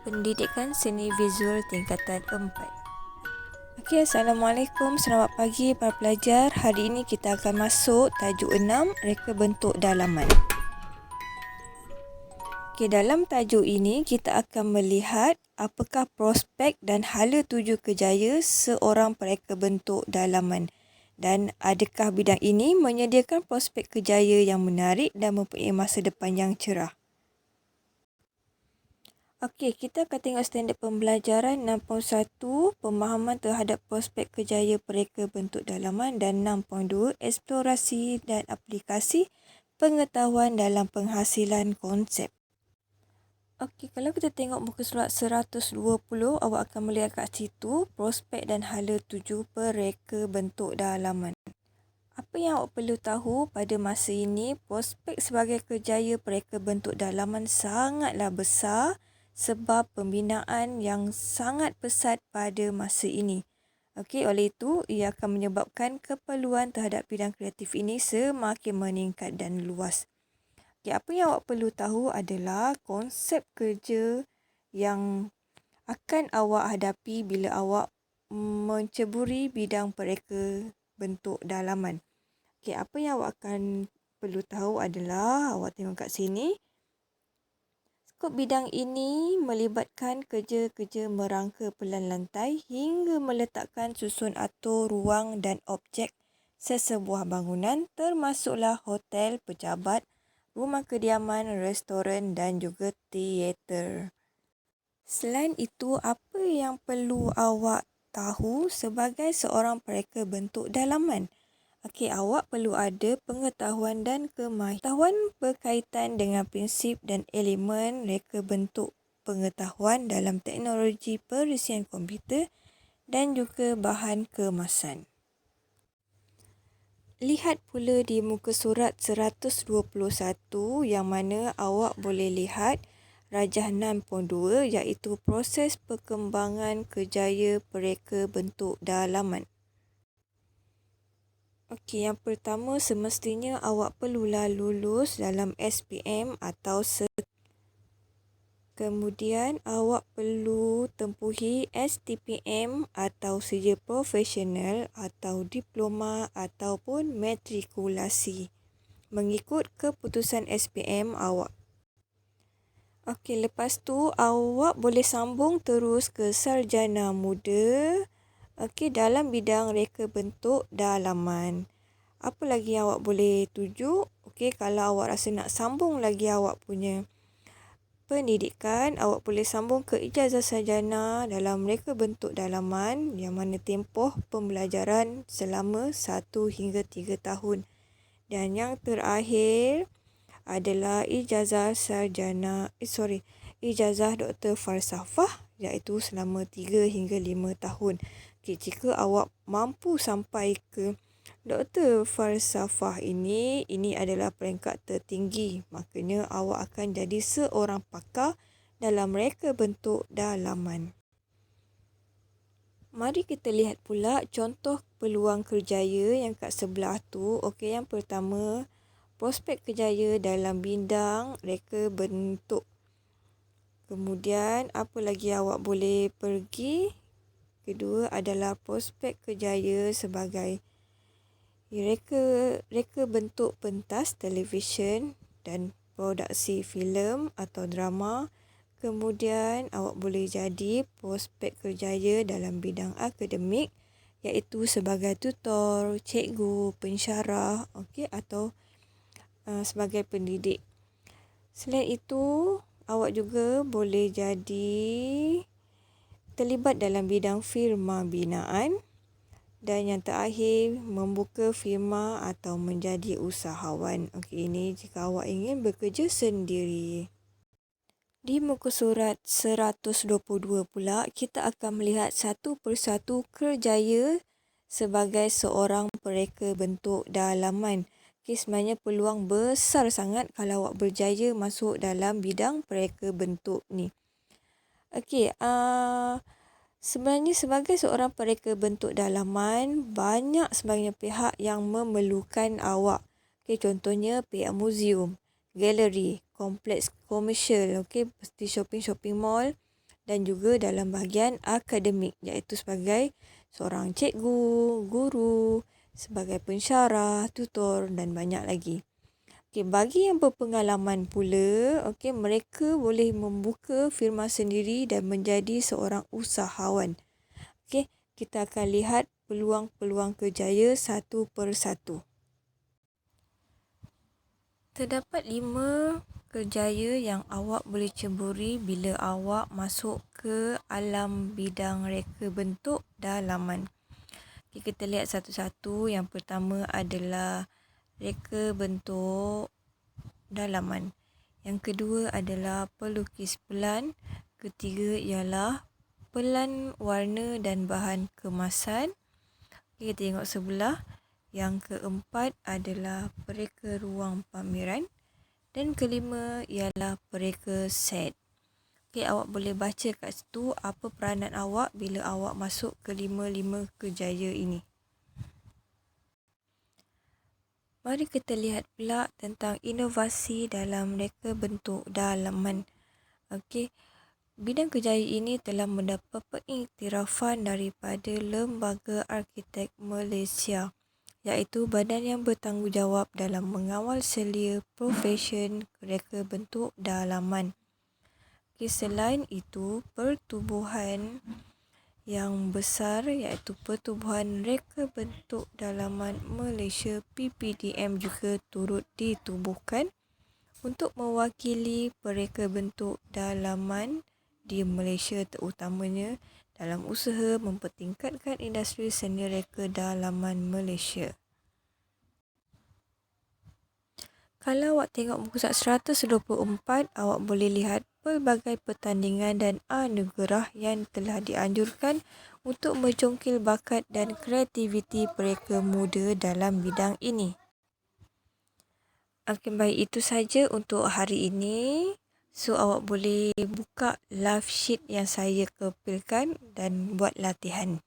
Pendidikan Seni Visual Tingkatan 4. Okey, Assalamualaikum. Selamat pagi para pelajar. Hari ini kita akan masuk tajuk 6, reka bentuk dalaman. Okey, dalam tajuk ini kita akan melihat apakah prospek dan hala tuju kerjaya seorang pereka bentuk dalaman dan adakah bidang ini menyediakan prospek kerjaya yang menarik dan mempunyai masa depan yang cerah. Okey, kita akan tengok standard pembelajaran 6.1, pemahaman terhadap prospek kerjaya pereka bentuk dalaman, dan 6.2, eksplorasi dan aplikasi pengetahuan dalam penghasilan konsep. Okey, kalau kita tengok muka surat 120, awak akan melihat kat situ prospek dan hala tuju pereka bentuk dalaman. Apa yang awak perlu tahu pada masa ini, prospek sebagai kerjaya pereka bentuk dalaman sangatlah besar sebab pembinaan yang sangat pesat pada masa ini. Okey, oleh itu ia akan menyebabkan keperluan terhadap bidang kreatif ini semakin meningkat dan luas. Okey, apa yang awak perlu tahu adalah konsep kerja yang akan awak hadapi bila awak menceburi bidang pereka bentuk dalaman. Okey, apa yang awak akan perlu tahu adalah, awak tengok kat sini, skop bidang ini melibatkan kerja-kerja merangka pelan lantai hingga meletakkan susun atur ruang dan objek sesebuah bangunan, termasuklah hotel, pejabat, rumah kediaman, restoran dan juga teater. Selain itu, apa yang perlu awak tahu sebagai seorang pereka bentuk dalaman? Okey, awak perlu ada pengetahuan dan kemahiran berkaitan dengan prinsip dan elemen reka bentuk pengetahuan dalam teknologi perisian komputer dan juga bahan kemasan. Lihat pula di muka surat 121 yang mana awak boleh lihat rajah 6.2 iaitu proses perkembangan kerjaya pereka bentuk dalaman. Okey, yang pertama semestinya awak perlulah lulus dalam SPM atau kemudian awak perlu tempuhi STPM atau serja profesional atau diploma ataupun matrikulasi mengikut keputusan SPM awak. Okey, lepas tu awak boleh sambung terus ke sarjana muda. Okey, dalam bidang reka bentuk dalaman. Apa lagi yang awak boleh tuju? Okey, kalau awak rasa nak sambung lagi awak punya pendidikan, awak boleh sambung ke ijazah sarjana dalam reka bentuk dalaman yang mana tempoh pembelajaran selama 1 hingga 3 tahun. Dan yang terakhir adalah ijazah Doktor Falsafah iaitu selama 3 hingga 5 tahun. Okay, jika awak mampu sampai ke Doktor Falsafah ini adalah peringkat tertinggi. Maknanya awak akan jadi seorang pakar dalam reka bentuk dalaman. Mari kita lihat pula contoh peluang kerjaya yang kat sebelah tu. Okey, yang pertama, prospek kerjaya dalam bidang reka bentuk. Kemudian, apa lagi awak boleh pergi? Kedua adalah prospek kerjaya sebagai reka bentuk pentas televisyen dan produksi filem atau drama. Kemudian awak boleh jadi prospek kerjaya dalam bidang akademik iaitu sebagai tutor, cikgu, pensyarah, okey, atau sebagai pendidik. Selain itu, awak juga boleh jadi terlibat dalam bidang firma binaan, dan yang terakhir membuka firma atau menjadi usahawan. Okey, ini jika awak ingin bekerja sendiri. Di muka surat 122 pula, kita akan melihat satu persatu kerjaya sebagai seorang pereka bentuk dalaman. Okey, sebenarnya peluang besar sangat kalau awak berjaya masuk dalam bidang pereka bentuk ni. Okey, sebenarnya sebagai seorang pereka bentuk dalaman, banyak sebenarnya pihak yang memerlukan awak. Okey, contohnya pihak muzium, galeri, kompleks komersial, okey, seperti shopping mall, dan juga dalam bahagian akademik, iaitu sebagai seorang cikgu, guru, sebagai pensyarah, tutor dan banyak lagi. Bagi yang berpengalaman pula, mereka boleh membuka firma sendiri dan menjadi seorang usahawan. Kita akan lihat peluang-peluang kerjaya satu persatu. Terdapat 5 kerjaya yang awak boleh ceburi bila awak masuk ke alam bidang reka bentuk dalaman. Kita lihat satu-satu. Yang pertama adalah reka bentuk dalaman. Yang kedua adalah pelukis pelan. Ketiga ialah pelan warna dan bahan kemasan. Kita tengok sebelah. Yang keempat adalah pereka ruang pameran. Dan kelima ialah pereka set. Awak boleh baca kat situ apa peranan awak bila awak masuk ke 5 kerjaya ini. Mari kita lihat pula tentang inovasi dalam reka bentuk dalaman. Bidang kerjaya ini telah mendapat pengiktirafan daripada Lembaga Arkitek Malaysia, iaitu badan yang bertanggungjawab dalam mengawal selia profesyen reka bentuk dalaman. Selain itu, pertubuhan yang besar iaitu Pertubuhan Reka Bentuk Dalaman Malaysia PPDM juga turut ditubuhkan untuk mewakili pereka bentuk dalaman di Malaysia, terutamanya dalam usaha mempertingkatkan industri seni reka dalaman Malaysia. Kalau awak tengok muka surat 124, awak boleh lihat pelbagai pertandingan dan anugerah yang telah dianjurkan untuk mencongkil bakat dan kreativiti mereka muda dalam bidang ini. Baik, itu saja untuk hari ini. So, awak boleh buka live sheet yang saya kepilkan dan buat latihan.